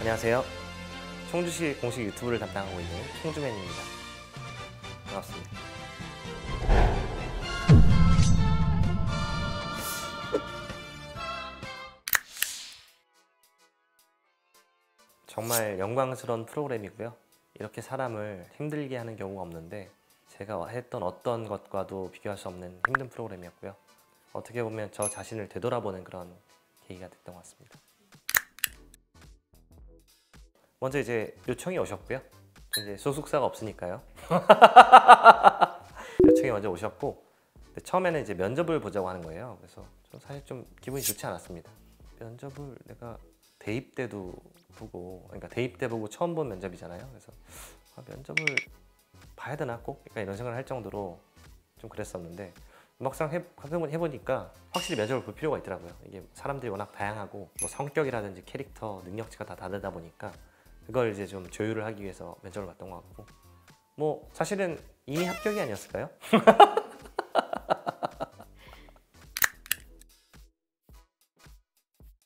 안녕하세요. 청주시 공식 유튜브를 담당하고 있는 청주맨입니다. 반갑습니다. 정말 영광스러운 프로그램이고요. 이렇게 사람을 힘들게 하는 경우가 없는데 제가 했던 어떤 것과도 비교할 수 없는 힘든 프로그램이었고요. 어떻게 보면 저 자신을 되돌아보는 그런 계기가 됐던 것 같습니다. 먼저 이제 요청이 오셨고요. 이제 소속사가 없으니까요. 요청이 먼저 오셨고, 근데 처음에는 이제 면접을 보자고 하는 거예요. 그래서 사실 좀 기분이 좋지 않았습니다. 면접을 내가 대입 때도 보고, 그러니까 대입 때 보고 처음 본 면접이잖아요. 그래서 면접을 봐야 되나 꼭? 그러니까 이런 생각을 할 정도로 좀 그랬었는데, 막상 해보니까 확실히 면접을 볼 필요가 있더라고요. 이게 사람들이 워낙 다양하고 뭐 성격이라든지 캐릭터, 능력치가 다 다르다 보니까 그걸 이제 좀 조율을 하기 위해서 면접을 봤던 것 같고, 뭐 사실은 이미 합격이 아니었을까요?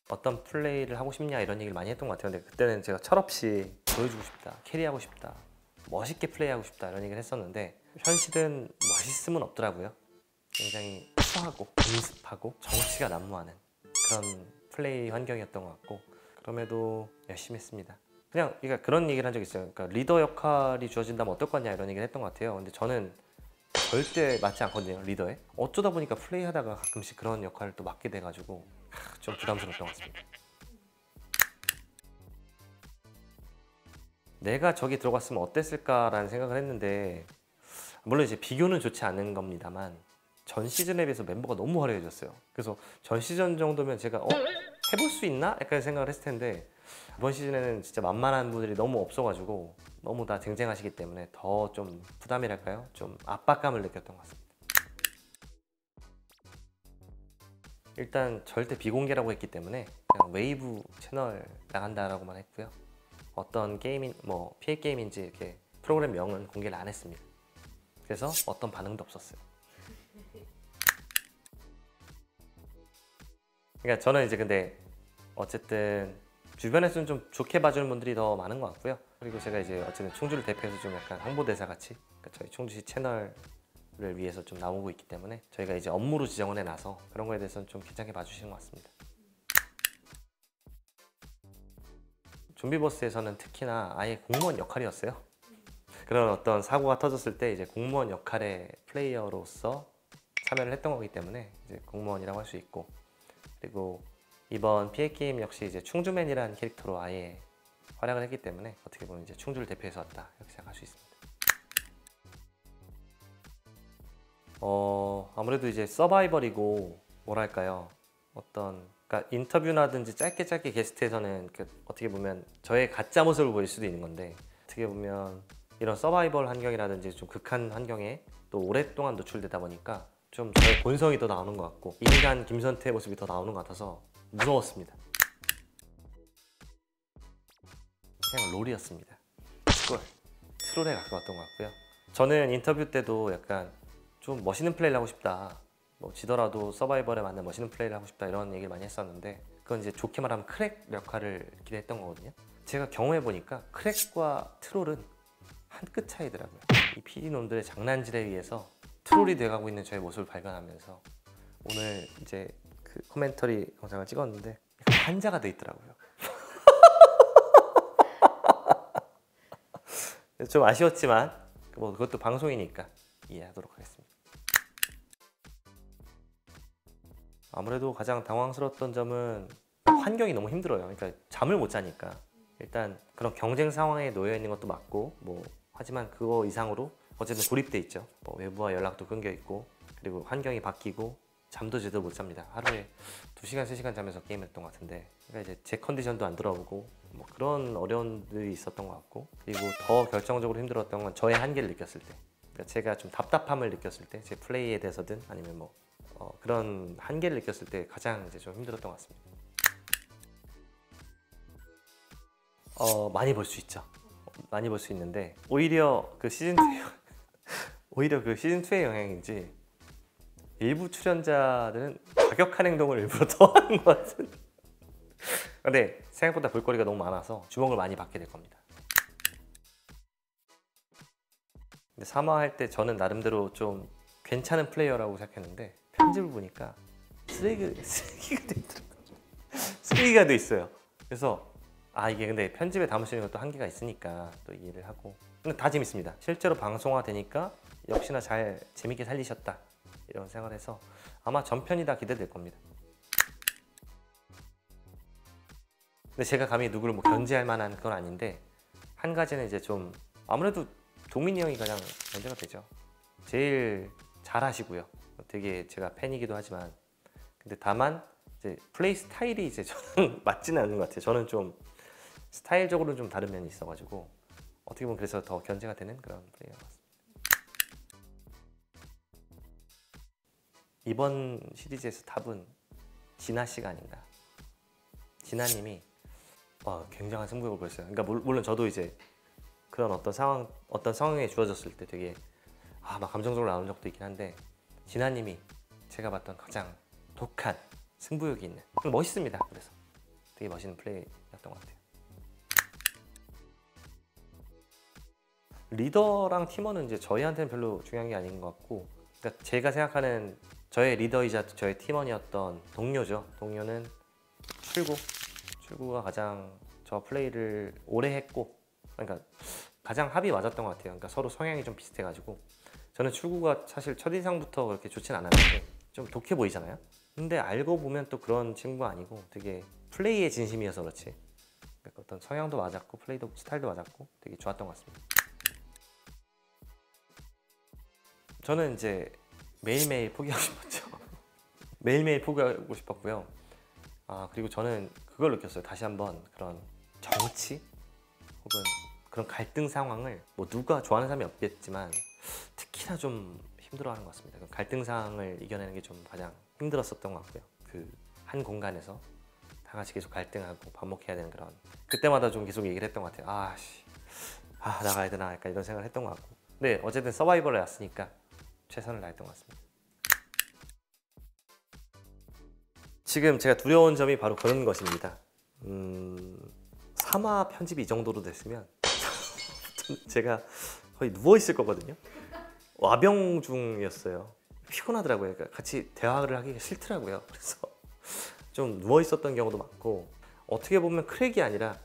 어떤 플레이를 하고 싶냐 이런 얘기를 많이 했던 것 같아요. 근데 그때는 제가 철없이 보여주고 싶다, 캐리하고 싶다, 멋있게 플레이하고 싶다 이런 얘기를 했었는데, 현실은 멋있음은 없더라고요. 굉장히 추하고 능습하고 정치가 난무하는 그런 플레이 환경이었던 것 같고, 그럼에도 열심히 했습니다. 그러니까 그런 얘기를 한 적이 있어요. 그러니까 리더 역할이 주어진다면 어떨 거냐 이런 얘기를 했던 것 같아요. 근데 저는 절대 맞지 않거든요, 리더에. 어쩌다 보니까 플레이하다가 가끔씩 그런 역할을 또 맡게 돼가지고 좀 부담스러웠던 것 같습니다. 내가 저기 들어갔으면 어땠을까라는 생각을 했는데, 물론 이제 비교는 좋지 않은 겁니다만 전 시즌에 비해서 멤버가 너무 화려해졌어요. 그래서 전 시즌 정도면 제가 해볼 수 있나? 약간 생각을 했을 텐데, 이번 시즌에는 진짜 만만한 분들이 너무 없어가지고 너무 다 쟁쟁하시기 때문에 더 좀 부담이랄까요? 좀 압박감을 느꼈던 것 같습니다. 일단 절대 비공개라고 했기 때문에 그냥 웨이브 채널 나간다라고만 했고요. 어떤 게임인 뭐 PA 게임인지 이렇게 프로그램 명은 공개를 안 했습니다. 그래서 어떤 반응도 없었어요. 그러니까 저는 이제 근데 어쨌든 주변에서는 좀 좋게 봐주는 분들이 더 많은 것 같고요. 그리고 제가 이제 어쨌든 충주를 대표해서 좀 약간 홍보대사 같이, 그러니까 저희 충주시 채널을 위해서 좀 나오고 있기 때문에 저희가 이제 업무로 지정을 해놔서 그런 거에 대해서는 좀 괜찮게 봐주시는 것 같습니다. 좀비버스에서는 특히나 아예 공무원 역할이었어요. 그런 어떤 사고가 터졌을 때 이제 공무원 역할의 플레이어로서 참여를 했던 거기 때문에 이제 공무원이라고 할 수 있고, 그리고 이번 PA 게임 역시 이제 충주맨이라는 캐릭터로 아예 활약을 했기 때문에 어떻게 보면 이제 충주를 대표해서 왔다 이렇게 생각할 수 있습니다. 아무래도 이제 서바이벌이고 뭐랄까요, 그러니까 인터뷰나든지 짧게 게스트에서는 어떻게 보면 저의 가짜 모습을 보일 수도 있는 건데, 어떻게 보면 이런 서바이벌 환경이라든지 좀 극한 환경에 또 오랫동안 노출되다 보니까 좀 저의 본성이 더 나오는 것 같고 인간 김선태의 모습이 더 나오는 것 같아서 무서웠습니다. 그냥 롤이었습니다. 트롤에 가까웠던 것 같고요. 저는 인터뷰 때도 약간 좀 멋있는 플레이를 하고 싶다, 뭐 지더라도 서바이벌에 맞는 멋있는 플레이를 하고 싶다 이런 얘기를 많이 했었는데, 그건 이제 좋게 말하면 크랙 역할을 기대했던 거거든요. 제가 경험해보니까 크랙과 트롤은 한 끗 차이더라고요. 이 PD놈들의 장난질에 의해서 트롤이 돼가고 있는 저의 모습을 발견하면서 오늘 이제 그 코멘터리 영상을 찍었는데 한자가 돼 있더라고요. 좀 아쉬웠지만 뭐 그것도 방송이니까 이해하도록 하겠습니다. 아무래도 가장 당황스러웠던 점은 환경이 너무 힘들어요. 그러니까 잠을 못 자니까 일단 그런 경쟁 상황에 놓여 있는 것도 맞고, 뭐 하지만 그거 이상으로 어쨌든 고립돼 있죠. 뭐 외부와 연락도 끊겨 있고, 그리고 환경이 바뀌고 잠도 제대로 못 잡니다. 하루에 2시간, 3시간 자면서 게임했던 것 같은데, 그러니까 이제 제 컨디션도 안 돌아오고 뭐 그런 어려움들이 있었던 것 같고, 그리고 더 결정적으로 힘들었던 건 저의 한계를 느꼈을 때, 그러니까 제가 좀 답답함을 느꼈을 때, 제 플레이에 대해서든 아니면 뭐 그런 한계를 느꼈을 때 가장 이제 좀 힘들었던 것 같습니다. 많이 볼 수 있죠. 많이 볼 수 있는데 오히려 그 시즌2의 영향인지 일부 출연자들은 과격한 행동을 일부러 더 하는 것 같은 근데 생각보다 볼거리가 너무 많아서 주목을 많이 받게 될 겁니다. 근데 3화 할 때 저는 나름대로 좀 괜찮은 플레이어라고 생각했는데 편집을 보니까 쓰레기가 돼 있더라고요. 쓰레기가 돼 있어요. 그래서 이게 근데 편집에 담을 수 있는 것도 한계가 있으니까 또 이해를 하고. 근데 다 재밌습니다. 실제로 방송화 되니까 역시나 잘 재밌게 살리셨다 이런 생각을 해서 아마 전편이 다 기대될 겁니다. 근데 제가 감히 누구를 뭐 견제할 만한 건 아닌데 한 가지는 이제 좀 아무래도 동민이 형이 가장 견제가 되죠. 제일 잘하시고요. 되게 제가 팬이기도 하지만 근데 다만 이제 플레이 스타일이 이제 저는 맞지는 않는 것 같아요. 저는 좀 스타일적으로는 좀 다른 면이 있어가지고 어떻게 보면 그래서 더 견제가 되는 그런 플레이어 같습니다. 이번 시리즈에서 답은 진아 씨가 아닌가. 진아님이 굉장한 승부욕을 보였어요. 그러니까 물론 저도 이제 그런 어떤 상황에 주어졌을 때 되게 막 감정적으로 나온 적도 있긴 한데 진아님이 제가 봤던 가장 독한 승부욕이 있는 멋있습니다. 그래서 되게 멋있는 플레이였던 것 같아요. 리더랑 팀원은 이제 저희한테는 별로 중요한 게 아닌 것 같고 그러니까 제가 생각하는 저의 리더이자 저의 팀원이었던 동료죠. 동료는 출구가 가장 저 플레이를 오래 했고 그러니까 가장 합이 맞았던 것 같아요. 그러니까 서로 성향이 좀 비슷해가지고 저는 출구가 사실 첫인상부터 그렇게 좋진 않았는데 좀 독해 보이잖아요. 근데 알고 보면 또 그런 친구가 아니고 되게 플레이에 진심이어서 그렇지 그러니까 어떤 성향도 맞았고 플레이도 스타일도 맞았고 되게 좋았던 것 같습니다. 저는 이제 매일매일 포기하고 싶었죠. 매일매일 포기하고 싶었고요. 그리고 저는 그걸 느꼈어요. 다시 한번 그런 정치 혹은 그런 갈등 상황을 뭐 누가 좋아하는 사람이 없겠지만 특히나 좀 힘들어하는 것 같습니다. 갈등 상황을 이겨내는 게 좀 가장 힘들었었던 것 같고요. 그 한 공간에서 다 같이 계속 갈등하고 반복해야 되는 그런 그때마다 좀 계속 얘기를 했던 것 같아요. 나가야 되나 약간 이런 생각을 했던 것 같고 근데 어쨌든 서바이벌에 왔으니까 최선을 다했던 것 같습니다. 지금 제가 두려운 점이 바로 그런 것입니다. 3화 편집이 이 정도로 됐으면 제가 거의 누워있을 거거든요. 와병 중이었어요. 피곤하더라고요. 그러니까 같이 대화를 하기가 싫더라고요. 그래서 좀 누워있었던 경우도 많고 어떻게 보면 크랙이 아니라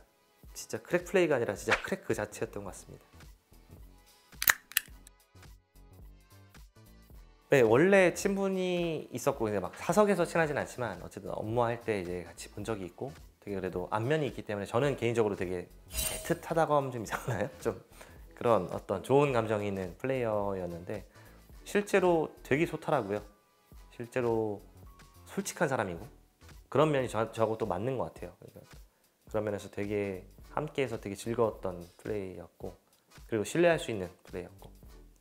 진짜 크랙 플레이가 아니라 진짜 크랙 그 자체였던 것 같습니다. 네, 원래 친분이 있었고 근데 막 사석에서 친하진 않지만 어쨌든 업무할 때 이제 같이 본 적이 있고 되게 그래도 안면이 있기 때문에 저는 개인적으로 되게 애틋하다고 하면 좀 이상하나요? 좀 그런 어떤 좋은 감정이 있는 플레이어였는데 실제로 되게 좋더라고요. 실제로 솔직한 사람이고 그런 면이 저하고 또 맞는 것 같아요. 그러니까 그런 면에서 되게 함께해서 되게 즐거웠던 플레이였고 그리고 신뢰할 수 있는 플레이였고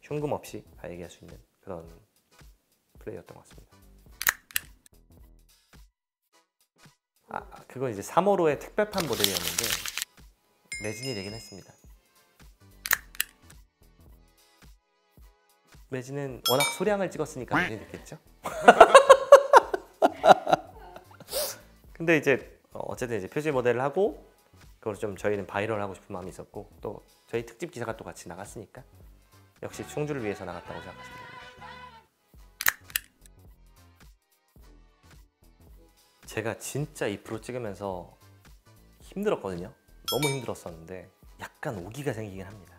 흉금 없이 다 얘기할 수 있는 그런 플레이였던 것 같습니다. 그건 이제 3호로의 특별판 모델이었는데 매진이 되긴 했습니다. 매진은 워낙 소량을 찍었으니까 매진이 됐겠죠? 근데 이제 어쨌든 이제 표지 모델을 하고 그걸 좀 저희는 바이럴하고 싶은 마음이 있었고 또 저희 특집 기사가 또 같이 나갔으니까 역시 충주를 위해서 나갔다고 생각하시면 됩니다. 제가 진짜 이 프로 찍으면서 힘들었거든요. 너무 힘들었었는데 약간 오기가 생기긴 합니다.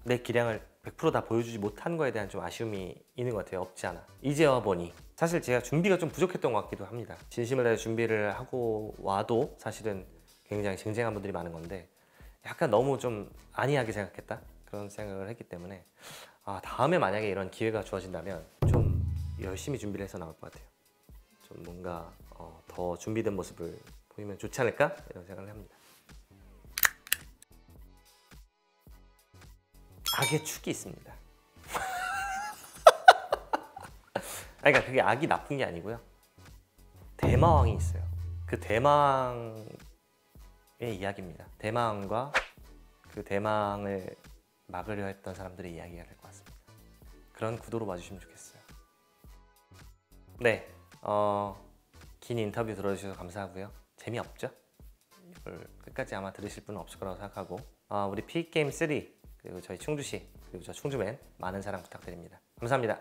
내 기량을 100% 다 보여주지 못한 거에 대한 좀 아쉬움이 있는 것 같아요. 없지 않아. 이제 와보니 사실 제가 준비가 좀 부족했던 것 같기도 합니다. 진심을 다해 준비를 하고 와도 사실은 굉장히 쟁쟁한 분들이 많은 건데 약간 너무 좀 안이하게 생각했다 그런 생각을 했기 때문에 다음에 만약에 이런 기회가 주어진다면 좀 열심히 준비를 해서 나올 것 같아요. 좀 뭔가 더 준비된 모습을 보이면 좋지 않을까 이런 생각을 합니다. 악의 축이 있습니다. 그러니까 그게 악이 나쁜 게 아니고요. 대마왕이 있어요. 그 대망의 이야기입니다. 대망과 그 대망을 막으려 했던 사람들의 이야기가 될 것 같습니다. 그런 구도로 봐주시면 좋겠어요. 네, 긴 인터뷰 들어주셔서 감사하고요. 재미없죠? 끝까지 아마 들으실 분은 없을 거라고 생각하고 우리 픽게임 3 그리고 저희 충주시 그리고 저 충주맨 많은 사랑 부탁드립니다. 감사합니다.